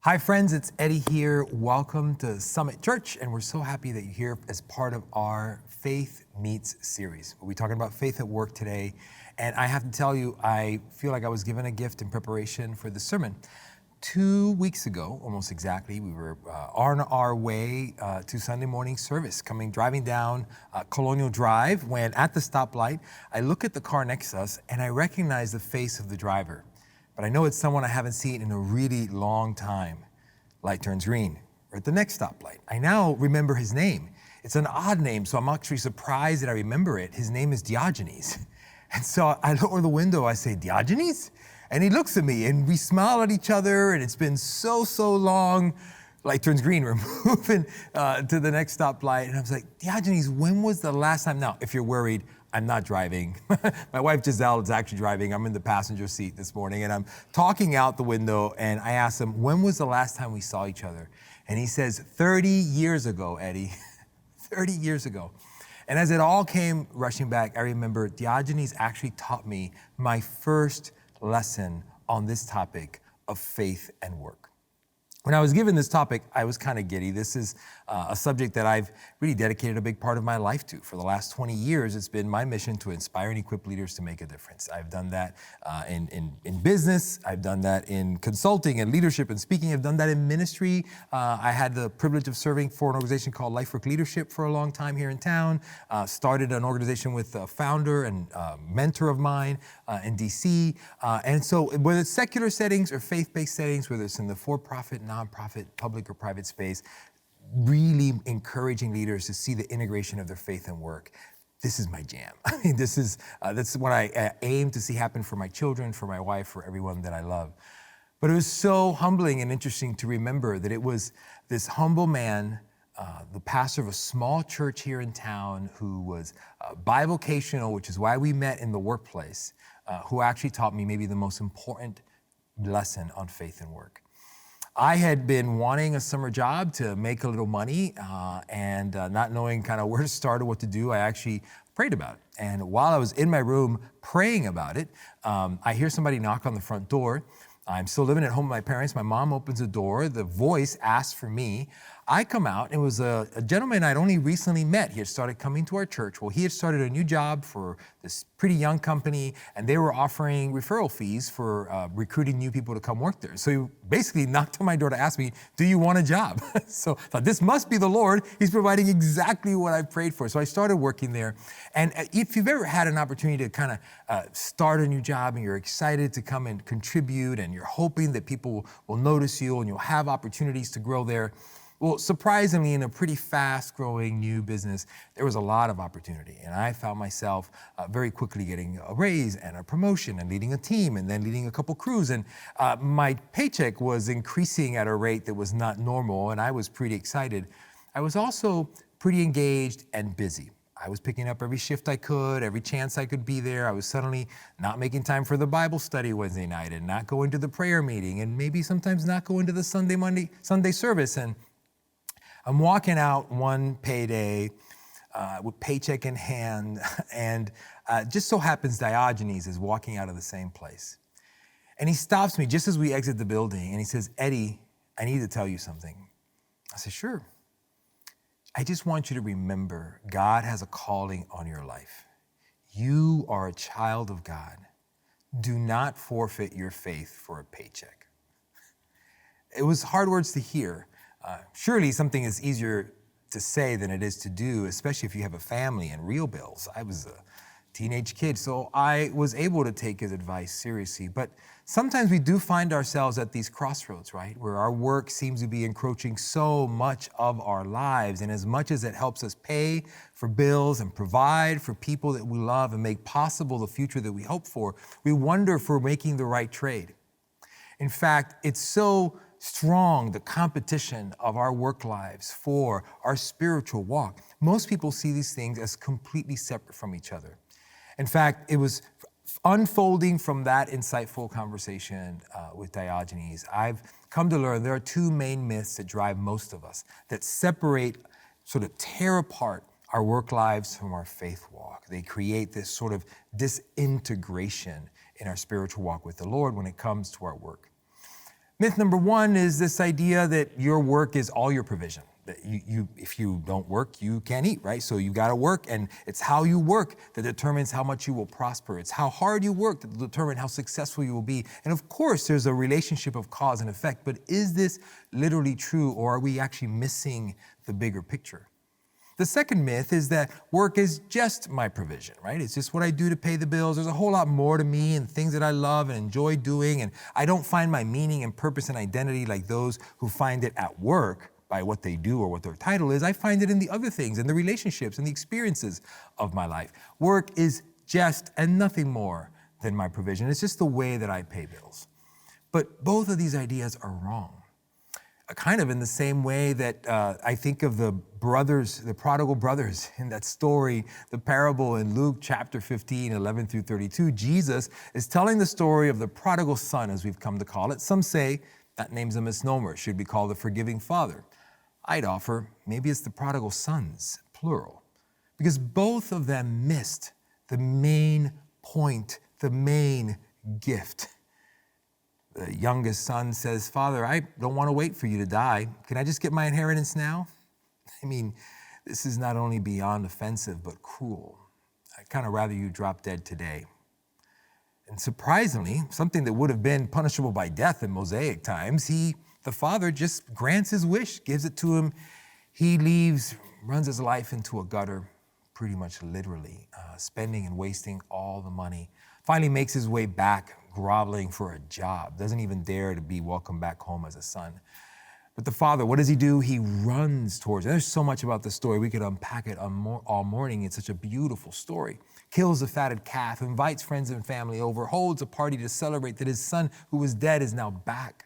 Hi friends, it's Eddie here. Welcome to Summit Church, and we're so happy that you're here as part of our Faith Meets series. We'll be talking about faith at work today, and I have to tell you, I feel like I was given a gift in preparation for this sermon. 2 weeks ago, almost exactly, we were on our way to Sunday morning service, driving down Colonial Drive, when at the stoplight, I look at the car next to us, and I recognize the face of the driver. But I know it's someone I haven't seen in a really long time. Light turns green. We're at the next stoplight. I now remember his name. It's an odd name, so I'm actually surprised that I remember it. His name is Diogenes. And so I lower the window, I say, Diogenes? And he looks at me, and we smile at each other, and it's been so long. Light turns green, we're moving to the next stoplight. And I was like, Diogenes, when was the last time? Now, if you're worried, I'm not driving. My wife Giselle is actually driving. I'm in the passenger seat this morning, and I'm talking out the window, and I asked him, when was the last time we saw each other? And he says, 30 years ago, Eddie. 30 years ago. And as it all came rushing back, I remember Diogenes actually taught me my first lesson on this topic of faith and work. When I was given this topic, I was kind of giddy. This is a subject that I've really dedicated a big part of my life to. For the last 20 years, it's been my mission to inspire and equip leaders to make a difference. I've done that in business. I've done that in consulting and leadership and speaking. I've done that in ministry. I had the privilege of serving for an organization called Life Work Leadership for a long time here in town. Started an organization with a founder and mentor of mine in DC. And so whether it's secular settings or faith-based settings, whether it's in the for-profit, nonprofit, public or private space, really encouraging leaders to see the integration of their faith and work. This is my jam. I mean, that's what I aim to see happen for my children, for my wife, for everyone that I love. But it was so humbling and interesting to remember that it was this humble man, the pastor of a small church here in town, who was bivocational, which is why we met in the workplace, who actually taught me maybe the most important lesson on faith and work. I had been wanting a summer job to make a little money and not knowing kind of where to start or what to do, I actually prayed about it. And while I was in my room praying about it, I hear somebody knock on the front door. I'm still living at home with my parents. My mom opens the door. The voice asks for me. I come out. It was a gentleman I'd only recently met. He had started coming to our church. Well, he had started a new job for this pretty young company, and they were offering referral fees for recruiting new people to come work there. So he basically knocked on my door to ask me, do you want a job? So I thought, this must be the Lord. He's providing exactly what I prayed for. So I started working there. And if you've ever had an opportunity to kind of start a new job and you're excited to come and contribute and you're hoping that people will notice you and you'll have opportunities to grow there, well, surprisingly, in a pretty fast-growing new business, there was a lot of opportunity. And I found myself very quickly getting a raise and a promotion and leading a team and then leading a couple crews. And my paycheck was increasing at a rate that was not normal, and I was pretty excited. I was also pretty engaged and busy. I was picking up every shift I could, every chance I could be there. I was suddenly not making time for the Bible study Wednesday night and not going to the prayer meeting and maybe sometimes not going to the Sunday service. And I'm walking out one payday with paycheck in hand, and just so happens Diogenes is walking out of the same place. And he stops me just as we exit the building, and he says, Eddie, I need to tell you something. I said, sure. I just want you to remember God has a calling on your life. You are a child of God. Do not forfeit your faith for a paycheck. It was hard words to hear. Surely something is easier to say than it is to do, especially if you have a family and real bills. I was a teenage kid, so I was able to take his advice seriously. But sometimes we do find ourselves at these crossroads, right? Where our work seems to be encroaching so much of our lives. And as much as it helps us pay for bills and provide for people that we love and make possible the future that we hope for, we wonder if we're making the right trade. In fact, it's so strong, the competition of our work lives for our spiritual walk. Most people see these things as completely separate from each other. In fact, it was unfolding from that insightful conversation with Diogenes, I've come to learn there are two main myths that drive most of us, that separate, sort of tear apart our work lives from our faith walk. They create this sort of disintegration in our spiritual walk with the Lord when it comes to our work. Myth number one is this idea that your work is all your provision. That if you don't work, you can't eat, right? So you gotta work, and it's how you work that determines how much you will prosper. It's how hard you work that will determine how successful you will be. And of course, there's a relationship of cause and effect, but is this literally true, or are we actually missing the bigger picture? The second myth is that work is just my provision, right? It's just what I do to pay the bills. There's a whole lot more to me and things that I love and enjoy doing, and I don't find my meaning and purpose and identity like those who find it at work by what they do or what their title is. I find it in the other things, in the relationships and the experiences of my life. Work is just and nothing more than my provision. It's just the way that I pay bills. But both of these ideas are wrong. Kind of in the same way that I think of the brothers, the prodigal brothers in that story, the parable in Luke chapter 15, 11 through 32. Jesus is telling the story of the prodigal son, as we've come to call it. Some say that name's a misnomer. It should be called the forgiving father. I'd offer maybe it's the prodigal sons, plural, because both of them missed the main point, the main gift. The youngest son says, "Father, I don't want to wait for you to die. Can I just get my inheritance now?" I mean, this is not only beyond offensive, but cruel. I'd kind of rather you drop dead today. And surprisingly, something that would have been punishable by death in Mosaic times, the father just grants his wish, gives it to him. He leaves, runs his life into a gutter, pretty much literally, spending and wasting all the money. Finally makes his way back, groveling for a job. Doesn't even dare to be welcomed back home as a son. But the father, what does he do? He runs towards it. There's so much about the story. We could unpack it all morning. It's such a beautiful story. Kills a fatted calf, invites friends and family over, holds a party to celebrate that his son who was dead is now back.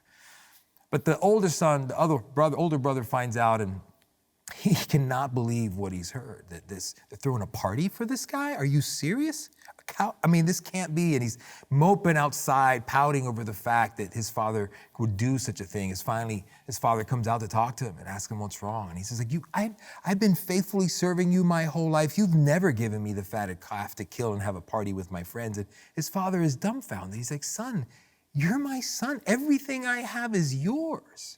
But the older son, the older brother finds out, and he cannot believe what he's heard, that they're throwing a party for this guy? Are you serious? I mean, this can't be. And he's moping outside, pouting over the fact that his father would do such a thing. Finally, his father comes out to talk to him and ask him what's wrong. And he says, I've been faithfully serving you my whole life. You've never given me the fatted calf to kill and have a party with my friends. And his father is dumbfounded. He's like, "Son, you're my son. Everything I have is yours."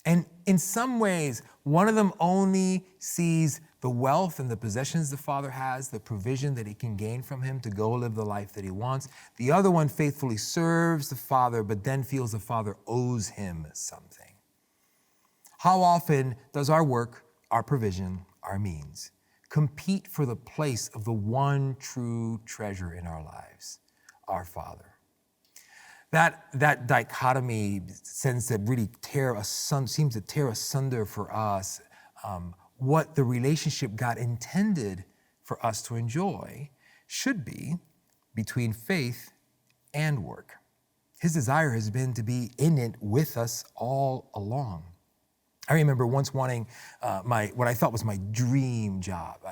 And in some ways, one of them only sees the wealth and the possessions the father has, the provision that he can gain from him to go live the life that he wants. The other one faithfully serves the father, but then feels the father owes him something. How often does our work, our provision, our means compete for the place of the one true treasure in our lives, our Father? That dichotomy seems to really seems to tear asunder for us what the relationship God intended for us to enjoy should be between faith and work. His desire has been to be in it with us all along. I remember once wanting what I thought was my dream job.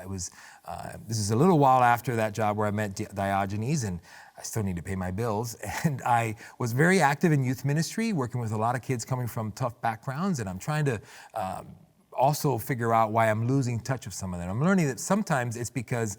This is a little while after that job where I met Diogenes, and I still need to pay my bills. And I was very active in youth ministry, working with a lot of kids coming from tough backgrounds, and I'm trying to also figure out why I'm losing touch with some of them. I'm learning that sometimes it's because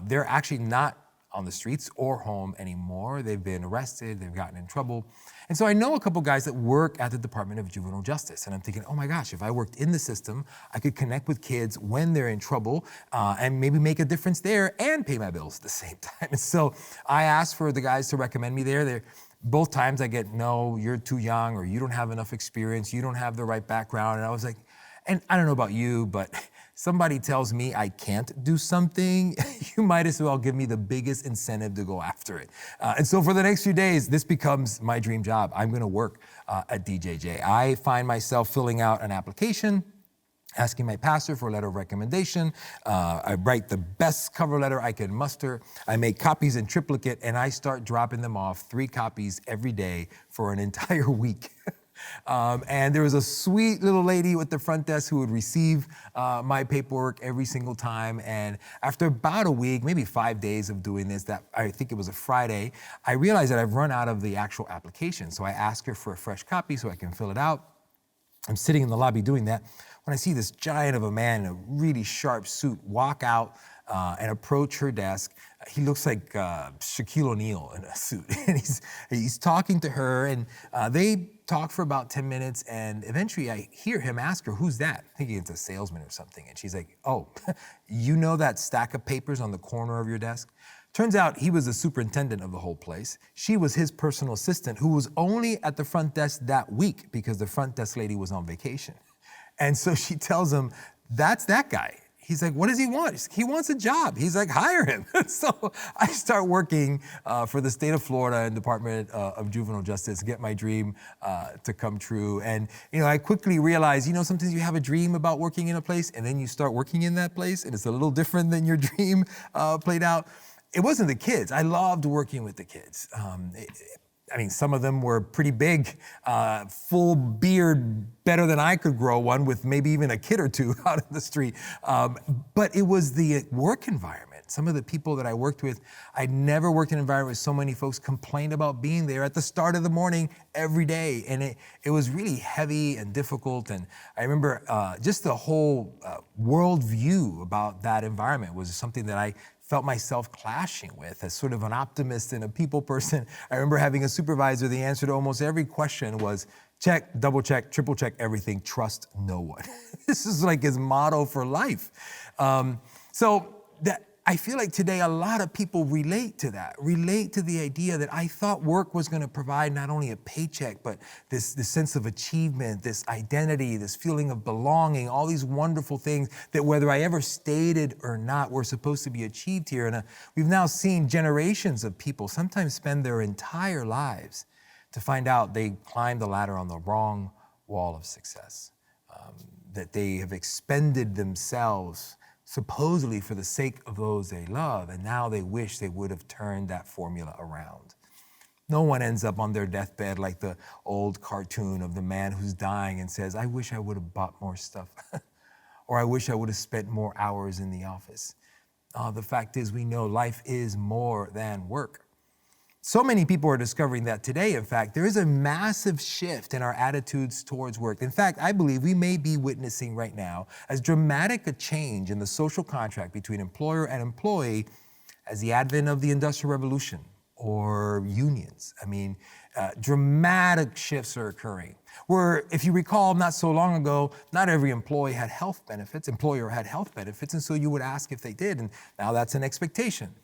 they're actually not on the streets or home anymore. They've been arrested, they've gotten in trouble. And so I know a couple guys that work at the Department of Juvenile Justice. And I'm thinking, oh my gosh, if I worked in the system, I could connect with kids when they're in trouble and maybe make a difference there and pay my bills at the same time. And so I asked for the guys to recommend me there. Both times I get, no, you're too young, or you don't have enough experience, you don't have the right background. And I was like, and I don't know about you, but somebody tells me I can't do something, you might as well give me the biggest incentive to go after it. And so for the next few days, this becomes my dream job. I'm gonna work at DJJ. I find myself filling out an application, asking my pastor for a letter of recommendation. I write the best cover letter I can muster. I make copies in triplicate, and I start dropping them off 3 copies every day for an entire week. And there was a sweet little lady at the front desk who would receive my paperwork every single time. And after about a week, maybe 5 days of doing this, that I think it was a Friday, I realized that I've run out of the actual application. So I asked her for a fresh copy so I can fill it out. I'm sitting in the lobby doing that when I see this giant of a man in a really sharp suit walk out and approach her desk. He looks like Shaquille O'Neal in a suit. And he's talking to her, and they talk for about 10 minutes, and eventually I hear him ask her, "Who's that?" Thinking it's a salesman or something. And she's like, "Oh, you know that stack of papers on the corner of your desk?" Turns out he was the superintendent of the whole place. She was his personal assistant who was only at the front desk that week because the front desk lady was on vacation. And so she tells him, "That's that guy." He's like, "What does he want?" He wants a job. He's like, "Hire him." So I start working for the state of Florida and Department of Juvenile Justice, get my dream to come true. And I quickly realized, sometimes you have a dream about working in a place and then you start working in that place and it's a little different than your dream played out. It wasn't the kids. I loved working with the kids. Some of them were pretty big, full beard, better than I could grow one, with maybe even a kid or two out in the street. But it was the work environment. Some of the people that I worked with, I'd never worked in an environment where so many folks complained about being there at the start of the morning every day. And it was really heavy and difficult. And I remember just the whole worldview about that environment was something that I felt myself clashing with as sort of an optimist and a people person. I remember having a supervisor, the answer to almost every question was check, double check, triple check everything, trust no one. This is like his motto for life. I feel like today a lot of people relate to that, relate to the idea that I thought work was going to provide not only a paycheck, but this sense of achievement, this identity, this feeling of belonging, all these wonderful things that whether I ever stated or not were supposed to be achieved here. And we've now seen generations of people sometimes spend their entire lives to find out they climbed the ladder on the wrong wall of success, that they have expended themselves supposedly for the sake of those they love, and now they wish they would have turned that formula around. No one ends up on their deathbed like the old cartoon of the man who's dying and says, "I wish I would have bought more stuff," or "I wish I would have spent more hours in the office." The fact is, we know life is more than work. So many people are discovering that today, in fact, there is a massive shift in our attitudes towards work. In fact, I believe we may be witnessing right now as dramatic a change in the social contract between employer and employee as the advent of the Industrial Revolution or unions. Dramatic shifts are occurring. Where, if you recall, not so long ago, not every employer had health benefits, and so you would ask if they did, and now that's an expectation.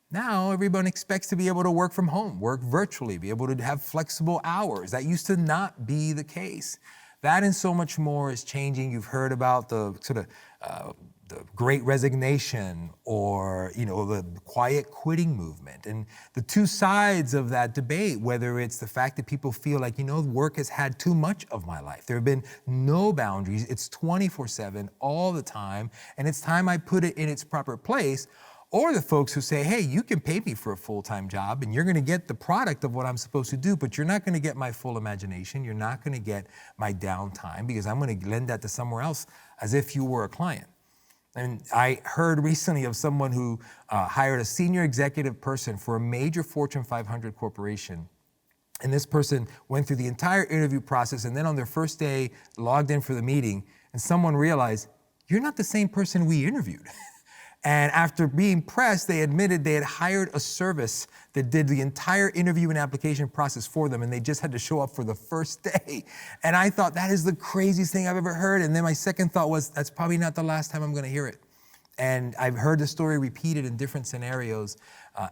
Now, everyone expects to be able to work from home, work virtually, be able to have flexible hours. That used to not be the case. That and so much more is changing. You've heard about the sort of the Great Resignation or, the quiet quitting movement. And the two sides of that debate, whether it's the fact that people feel like, work has had too much of my life. There have been no boundaries. It's 24/7 all the time. And it's time I put it in its proper place. Or the folks who say, "Hey, you can pay me for a full-time job and you're going to get the product of what I'm supposed to do, but you're not going to get my full imagination. You're not going to get my downtime because I'm going to lend that to somewhere else as if you were a client." And I heard recently of someone who hired a senior executive person for a major Fortune 500 corporation. And this person went through the entire interview process and then on their first day logged in for the meeting and someone realized, "You're not the same person we interviewed." And after being pressed, they admitted they had hired a service that did the entire interview and application process for them, and they just had to show up for the first day. And I thought, that is the craziest thing I've ever heard. And then my second thought was, that's probably not the last time I'm going to hear it. And I've heard the story repeated in different scenarios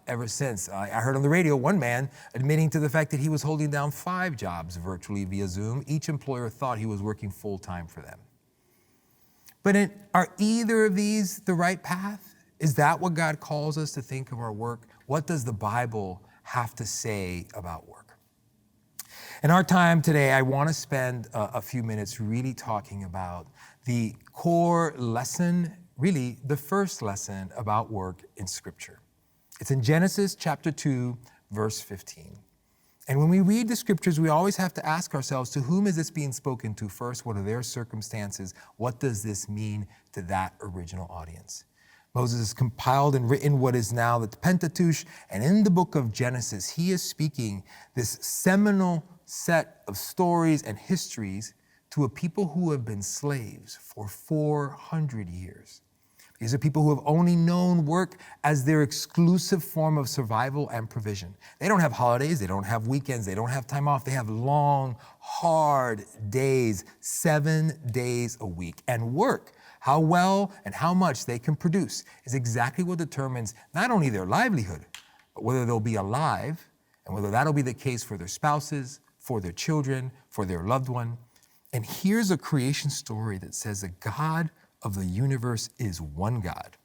ever since. I heard on the radio one man admitting to the fact that he was holding down 5 jobs virtually via Zoom. Each employer thought he was working full-time for them. But are either of these the right path? Is that what God calls us to think of our work? What does the Bible have to say about work? In our time today, I want to spend a few minutes really talking about the core lesson, really the first lesson about work in Scripture. It's in Genesis chapter 2, verse 15. And when we read the scriptures, we always have to ask ourselves, to whom is this being spoken to first? What are their circumstances? What does this mean to that original audience? Moses has compiled and written what is now the Pentateuch, and in the book of Genesis, he is speaking this seminal set of stories and histories to a people who have been slaves for 400 years. These are people who have only known work as their exclusive form of survival and provision. They don't have holidays, they don't have weekends, they don't have time off. They have long, hard days, 7 days a week. And work, how well and how much they can produce, is exactly what determines not only their livelihood, but whether they'll be alive and whether that'll be the case for their spouses, for their children, for their loved one. And here's a creation story that says the God of the universe is one God,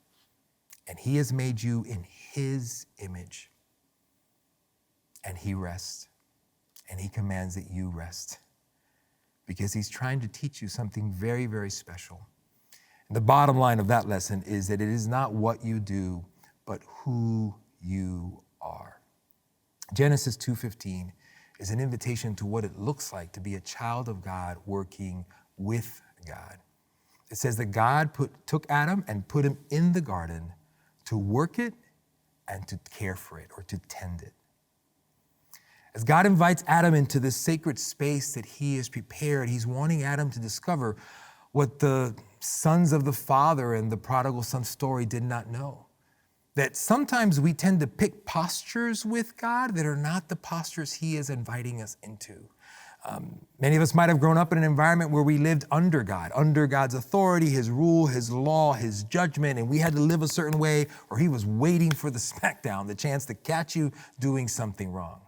and he has made you in his image. And he rests, and he commands that you rest, because he's trying to teach you something very, very special. And the bottom line of that lesson is that it is not what you do, but who you are. Genesis 2:15 is an invitation to what it looks like to be a child of God working with God. It says that God took Adam and put him in the garden to work it and to care for it, or to tend it. As God invites Adam into this sacred space that he has prepared, he's wanting Adam to discover what the sons of the father and the prodigal son story did not know. That sometimes we tend to pick postures with God that are not the postures he is inviting us into. Many of us might have grown up in an environment where we lived under God, under God's authority, his rule, his law, his judgment, and we had to live a certain way, or he was waiting for the smackdown, the chance to catch you doing something wrong.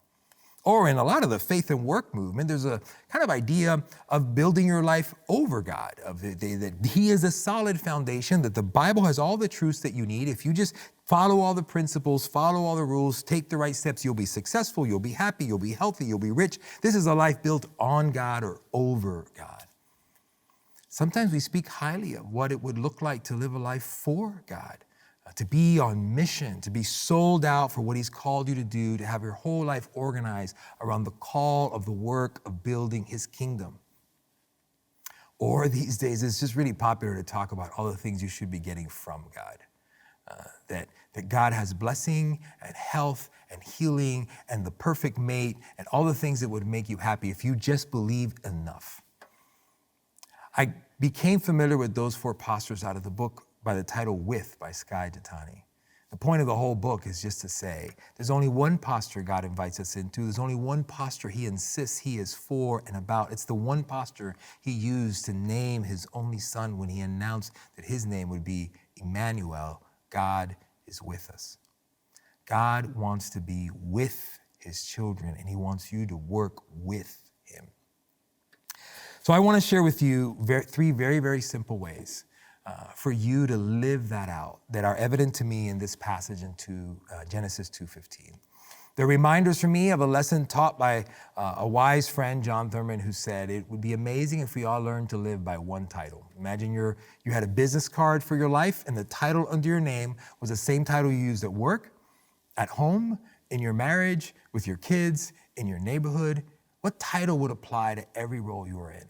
Or in a lot of the faith and work movement, there's a kind of idea of building your life over God, that he is a solid foundation, that the Bible has all the truths that you need. If you just follow all the principles, follow all the rules, take the right steps, you'll be successful, you'll be happy, you'll be healthy, you'll be rich. This is a life built on God or over God. Sometimes we speak highly of what it would look like to live a life for God. To be on mission, to be sold out for what he's called you to do, to have your whole life organized around the call of the work of building his kingdom. Or these days, it's just really popular to talk about all the things you should be getting from God. That God has blessing and health and healing and the perfect mate and all the things that would make you happy if you just believed enough. I became familiar with those 4 postures out of the book by the title With by Skye Jethani. The point of the whole book is just to say there's only one posture God invites us into. There's only one posture he insists he is for and about. It's the one posture he used to name his only son when he announced that his name would be Emmanuel. God is with us. God wants to be with his children, and he wants you to work with him. So I want to share with you 3 very, very simple ways for you to live that out, that are evident to me in this passage in Genesis 2:15. They're reminders for me of a lesson taught by a wise friend, John Thurman, who said, it would be amazing if we all learned to live by one title. Imagine you had a business card for your life, and the title under your name was the same title you used at work, at home, in your marriage, with your kids, in your neighborhood. What title would apply to every role you were in?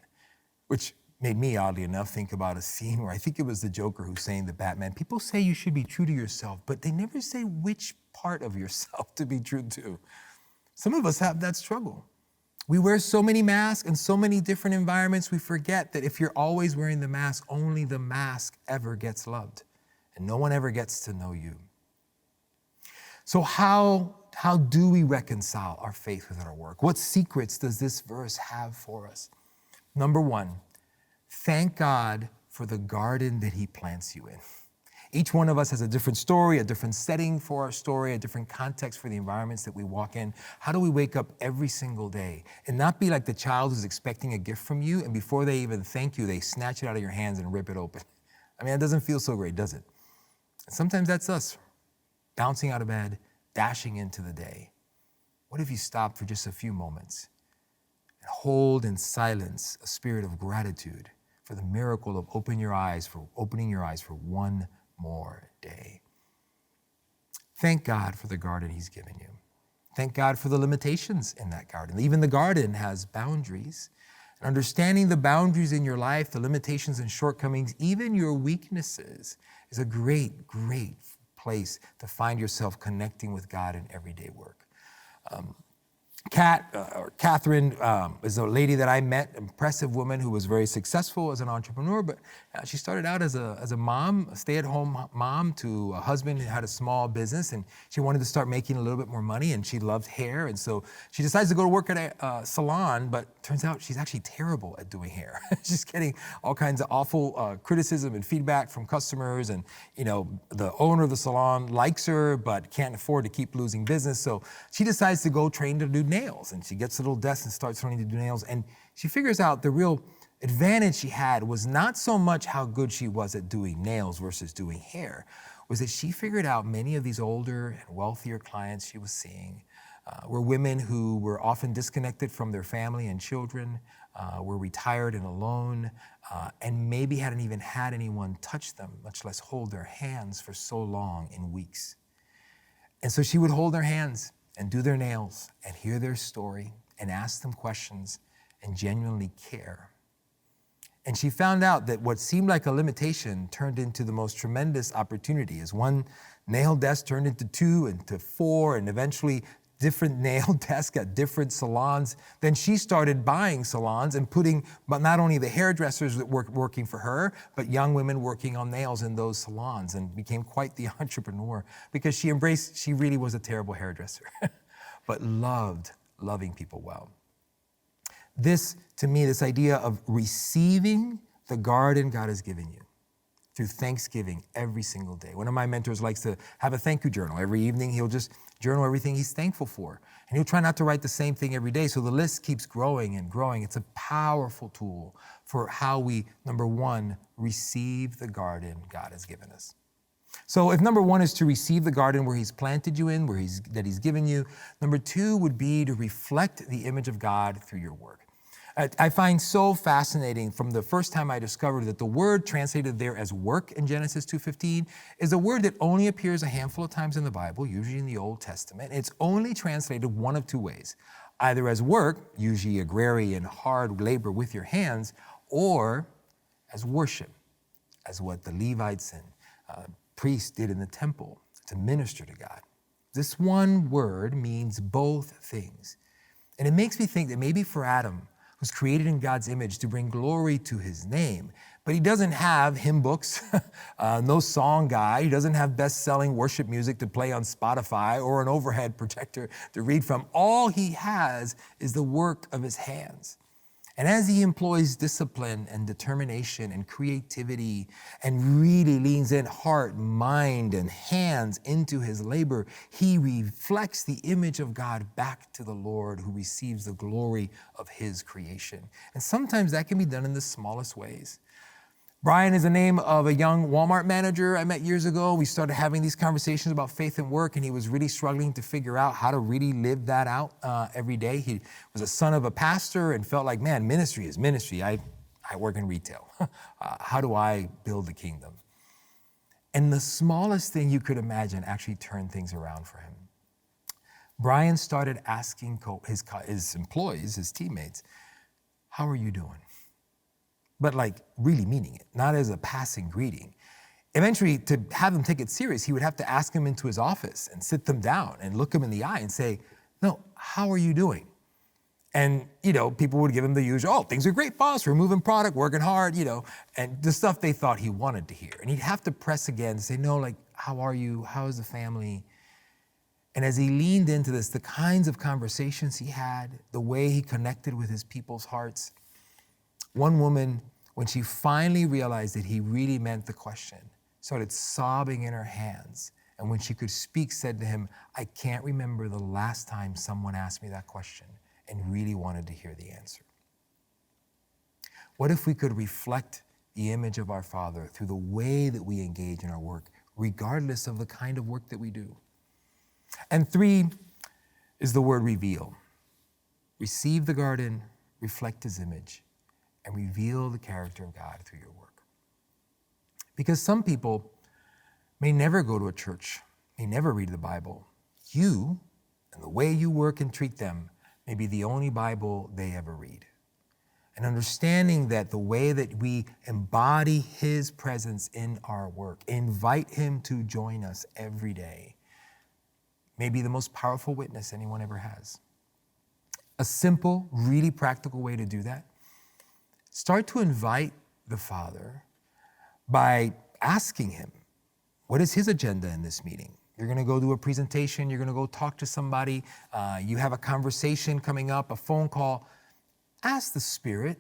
Which made me, oddly enough, think about a scene where I think it was the Joker who's saying to Batman, people say you should be true to yourself, but they never say which part of yourself to be true to. Some of us have that struggle. We wear so many masks in so many different environments, we forget that if you're always wearing the mask, only the mask ever gets loved, and no one ever gets to know you. So how do we reconcile our faith with our work? What secrets does this verse have for us? Number 1, thank God for the garden that he plants you in. Each one of us has a different story, a different setting for our story, a different context for the environments that we walk in. How do we wake up every single day and not be like the child who's expecting a gift from you, and before they even thank you, they snatch it out of your hands and rip it open? I mean, it doesn't feel so great, does it? And sometimes that's us, bouncing out of bed, dashing into the day. What if you stopped for just a few moments and hold in silence a spirit of gratitude for the miracle of opening your eyes for one more day? Thank God for the garden he's given you. Thank God for the limitations in that garden. Even the garden has boundaries. And understanding the boundaries in your life, the limitations and shortcomings, even your weaknesses, is a great, great place to find yourself connecting with God in everyday work. Catherine is a lady that I met, impressive woman who was very successful as an entrepreneur, but she started out as a mom, a stay-at-home mom to a husband who had a small business, and she wanted to start making a little bit more money, and she loved hair, and so she decides to go to work at a salon, but turns out she's actually terrible at doing hair. She's getting all kinds of awful criticism and feedback from customers, and the owner of the salon likes her, but can't afford to keep losing business, so she decides to go train to do nails. And she gets a little desk and starts learning to do nails. And she figures out the real advantage she had was not so much how good she was at doing nails versus doing hair, was that she figured out many of these older and wealthier clients she was seeing were women who were often disconnected from their family and children, were retired and alone, and maybe hadn't even had anyone touch them, much less hold their hands for so long in weeks. And so she would hold their hands and do their nails and hear their story and ask them questions and genuinely care. And she found out that what seemed like a limitation turned into the most tremendous opportunity as one nail desk turned into 2 and to 4 and eventually different nail desks at different salons. Then she started buying salons and putting, but not only the hairdressers that were working for her, but young women working on nails in those salons, and became quite the entrepreneur because she really was a terrible hairdresser, but loved loving people well. This, to me, this idea of receiving the garden God has given you through thanksgiving every single day. One of my mentors likes to have a thank you journal. Every evening, he'll just journal everything he's thankful for. And he'll try not to write the same thing every day, so the list keeps growing and growing. It's a powerful tool for how we, number one, receive the garden God has given us. So if number one is to receive the garden where he's planted you in, that he's given you, number two would be to reflect the image of God through your work. I find so fascinating from the first time I discovered that the word translated there as work in Genesis 2:15 is a word that only appears a handful of times in the Bible, usually in the Old Testament. It's only translated one of two ways, either as work, usually agrarian, hard labor with your hands, or as worship, as what the Levites and priests did in the temple to minister to God. This one word means both things. And it makes me think that maybe for Adam, who's created in God's image to bring glory to his name, but he doesn't have hymn books, no song guy, he doesn't have best-selling worship music to play on Spotify or an overhead projector to read from. All he has is the work of his hands. And as he employs discipline and determination and creativity and really leans in heart, mind, and hands into his labor, he reflects the image of God back to the Lord who receives the glory of his creation. And sometimes that can be done in the smallest ways. Brian is the name of a young Walmart manager I met years ago. We started having these conversations about faith and work, and he was really struggling to figure out how to really live that out every day. He was a son of a pastor and felt like, man, ministry is ministry. I work in retail. How do I build the kingdom? And the smallest thing you could imagine actually turned things around for him. Brian started asking his employees, his teammates, how are you doing? But like really meaning it, not as a passing greeting. Eventually, to have them take it serious, he would have to ask them into his office and sit them down and look them in the eye and say, no, how are you doing? And, people would give him the usual, oh, things are great, boss, we're moving product, working hard, and the stuff they thought he wanted to hear. And he'd have to press again and say, no, like, how are you? How is the family? And as he leaned into this, the kinds of conversations he had, the way he connected with his people's hearts, one woman, when she finally realized that he really meant the question, started sobbing in her hands. And when she could speak, said to him, I can't remember the last time someone asked me that question and really wanted to hear the answer. What if we could reflect the image of our Father through the way that we engage in our work, regardless of the kind of work that we do? And 3 is the word reveal. Receive the garden, reflect his image, and reveal the character of God through your work. Because some people may never go to a church, may never read the Bible. You, and the way you work and treat them, may be the only Bible they ever read. And understanding that the way that we embody his presence in our work, invite him to join us every day, may be the most powerful witness anyone ever has. A simple, really practical way to do that. Start to invite the Father by asking him, what is his agenda in this meeting? You're going to go do a presentation. You're going to go talk to somebody. You have a conversation coming up, a phone call. Ask the Spirit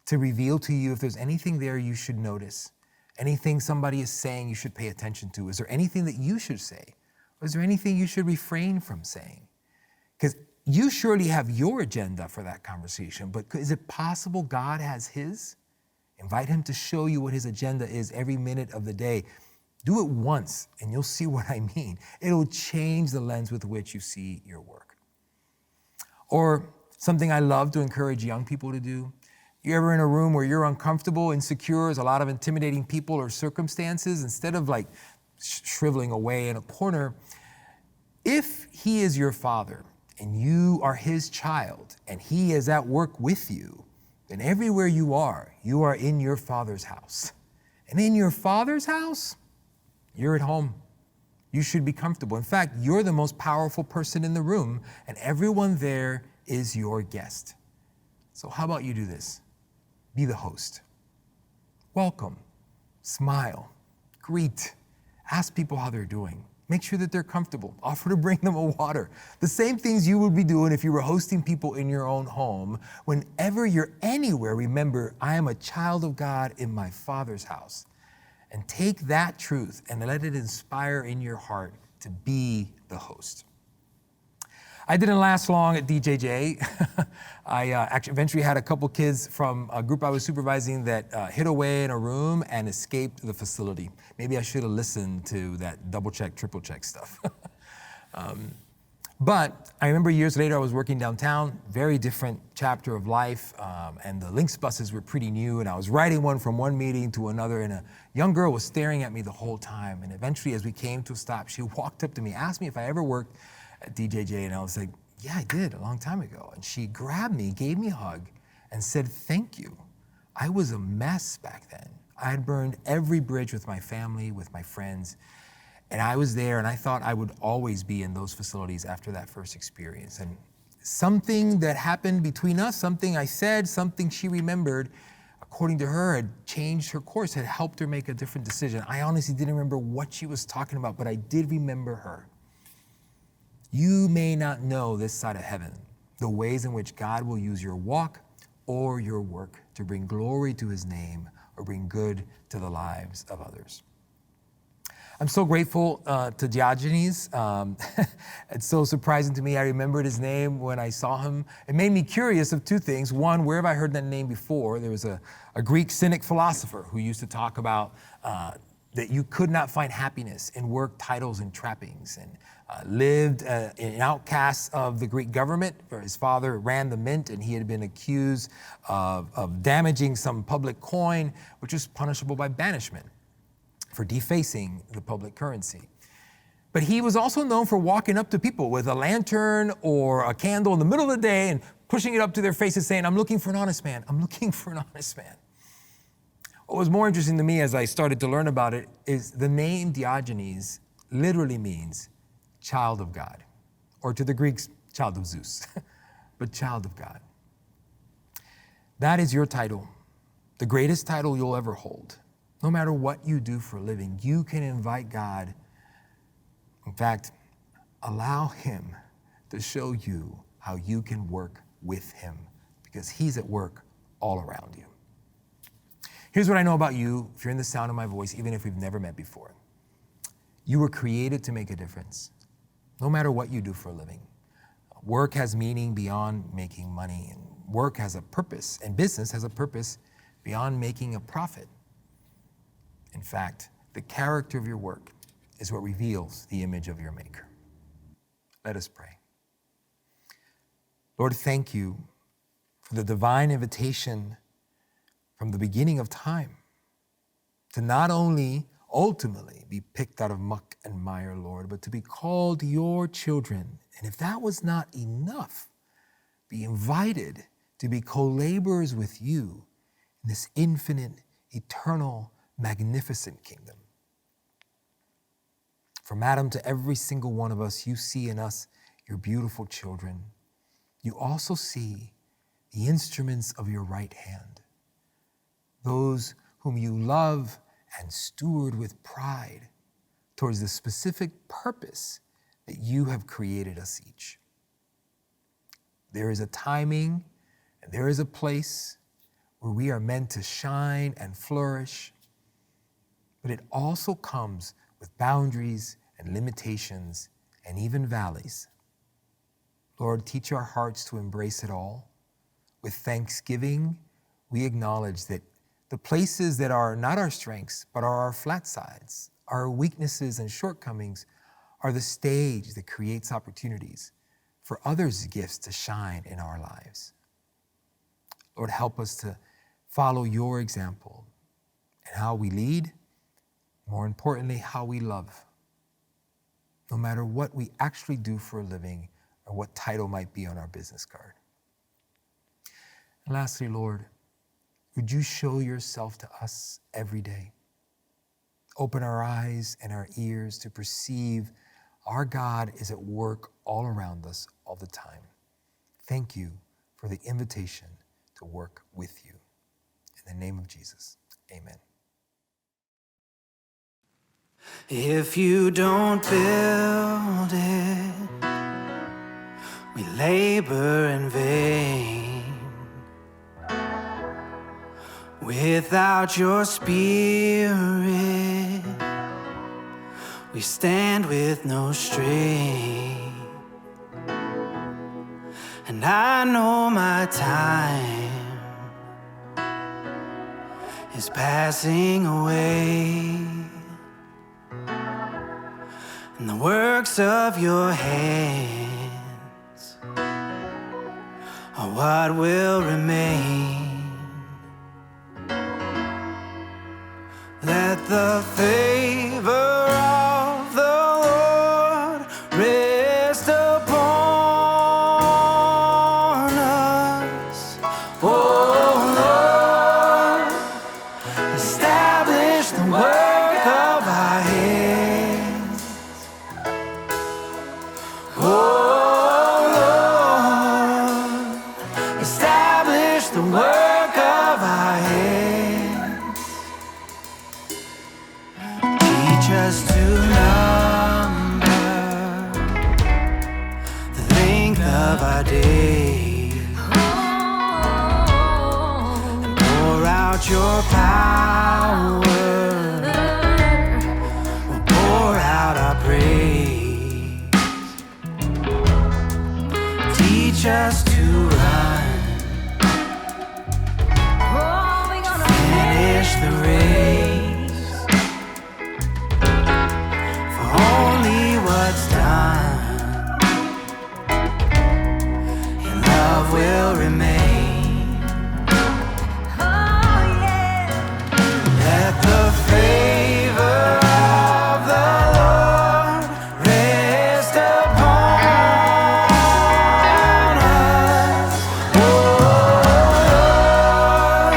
to reveal to you if there's anything there you should notice, anything somebody is saying you should pay attention to. Is there anything that you should say? Or is there anything you should refrain from saying? Because you surely have your agenda for that conversation, but is it possible God has his? Invite him to show you what his agenda is every minute of the day. Do it once and you'll see what I mean. It'll change the lens with which you see your work. Or something I love to encourage young people to do. You ever in a room where you're uncomfortable, insecure, there's a lot of intimidating people or circumstances, instead of like shriveling away in a corner, if he is your Father and you are his child and he is at work with you, then everywhere you are in your Father's house. And in your Father's house, you're at home. You should be comfortable. In fact, you're the most powerful person in the room, and everyone there is your guest. So how about you do this? Be the host. Welcome, smile, greet, ask people how they're doing. Make sure that they're comfortable. Offer to bring them a water. The same things you would be doing if you were hosting people in your own home. Whenever you're anywhere, remember, I am a child of God in my Father's house. And take that truth and let it inspire in your heart to be the host. I didn't last long at DJJ. I actually eventually had a couple kids from a group I was supervising that hid away in a room and escaped the facility. Maybe I should have listened to that double check, triple check stuff. But I remember years later I was working downtown, very different chapter of life, and the Lynx buses were pretty new, and I was riding one from one meeting to another, and a young girl was staring at me the whole time. And eventually, as we came to a stop, she walked up to me, asked me if I ever worked at DJJ, and I was like, yeah, I did a long time ago. And she grabbed me, gave me a hug, and said, thank you. I was a mess back then. I had burned every bridge with my family, with my friends, and I was there, and I thought I would always be in those facilities after that first experience. And something that happened between us, something I said, something she remembered, according to her, had changed her course, had helped her make a different decision. I honestly didn't remember what she was talking about, but I did remember her. You may not know this side of heaven, the ways in which God will use your walk or your work to bring glory to his name or bring good to the lives of others. I'm so grateful to Diogenes. It's so surprising to me. I remembered his name when I saw him. It made me curious of two things. One, where have I heard that name before? There was a Greek cynic philosopher who used to talk about that you could not find happiness in work, titles, and trappings, and lived an outcast of the Greek government, where his father ran the mint, and he had been accused of damaging some public coin, which was punishable by banishment for defacing the public currency. But he was also known for walking up to people with a lantern or a candle in the middle of the day and pushing it up to their faces saying, I'm looking for an honest man. I'm looking for an honest man. What was more interesting to me as I started to learn about it is the name Diogenes literally means child of God, or to the Greeks, child of Zeus, but child of God. That is your title, the greatest title you'll ever hold. No matter what you do for a living, you can invite God. In fact, allow him to show you how you can work with him, because he's at work all around you. Here's what I know about you, if you're in the sound of my voice, even if we've never met before. You were created to make a difference, no matter what you do for a living. Work has meaning beyond making money, and work has a purpose, and business has a purpose beyond making a profit. In fact, the character of your work is what reveals the image of your Maker. Let us pray. Lord, thank you for the divine invitation from the beginning of time to not only ultimately be picked out of muck and mire, Lord, but to be called your children. And if that was not enough, be invited to be co-laborers with you in this infinite, eternal, magnificent kingdom. From Adam to every single one of us, you see in us your beautiful children. you also see the instruments of your right hand, those whom you love and steward with pride towards the specific purpose that you have created us each. There is a timing and there is a place where we are meant to shine and flourish, but it also comes with boundaries and limitations and even valleys. Lord, teach our hearts to embrace it all. With thanksgiving, we acknowledge that the places that are not our strengths, but are our flat sides, our weaknesses and shortcomings, are the stage that creates opportunities for others' gifts to shine in our lives. Lord, help us to follow your example in how we lead, more importantly, how we love, no matter what we actually do for a living or what title might be on our business card. And lastly, Lord, would you show yourself to us every day? Open our eyes and our ears to perceive our God is at work all around us all the time. Thank you for the invitation to work with you. In the name of Jesus, amen. If you don't build it, we labor in vain. Without your spirit, we stand with no strength. And I know my time is passing away, and the works of your hands are what will remain. Let the favor of the Lord rest upon us. Oh Lord, establish the work of our hands. Oh Lord, establish the work of our hands. Teach us to number the length of our days, and pour out your power. We'll pour out our praise. Teach us to run, to finish the race. Only what's done in love will remain. Oh yeah. Let the favor of the Lord rest upon us. Oh Lord,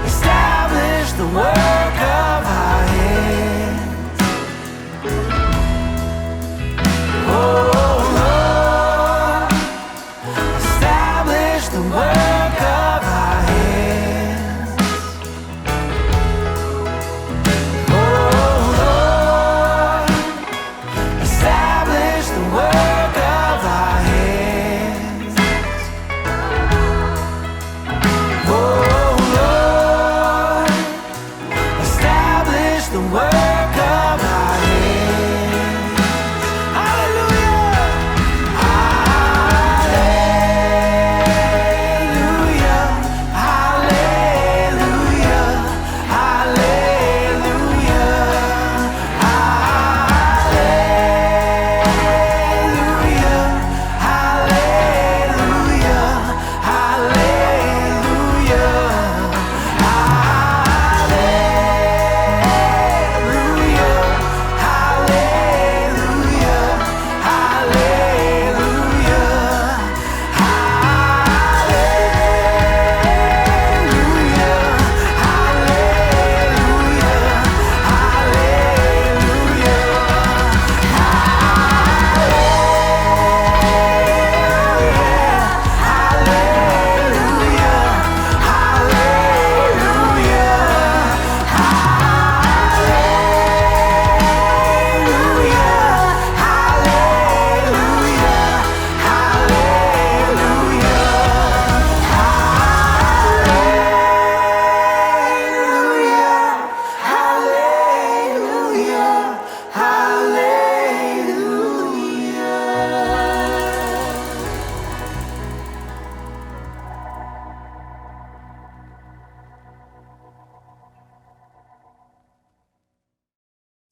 establish the work of our hands. The work of our hands. Oh Lord, establish the work of our hands. Oh Lord, establish the work of our hands. Hallelujah. Hallelujah.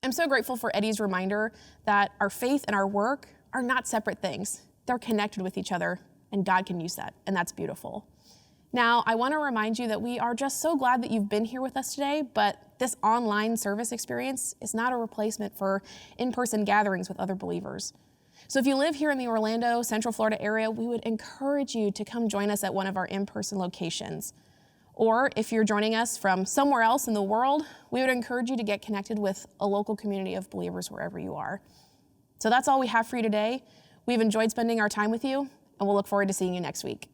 I'm so grateful for Eddie's reminder that our faith and our work are not separate things. They're connected with each other, and God can use that, and that's beautiful. Now, I want to remind you that we are just so glad that you've been here with us today, but this online service experience is not a replacement for in-person gatherings with other believers. So if you live here in the Orlando, Central Florida area, we would encourage you to come join us at one of our in-person locations. Or if you're joining us from somewhere else in the world, we would encourage you to get connected with a local community of believers wherever you are. So that's all we have for you today. We've enjoyed spending our time with you, and we'll look forward to seeing you next week.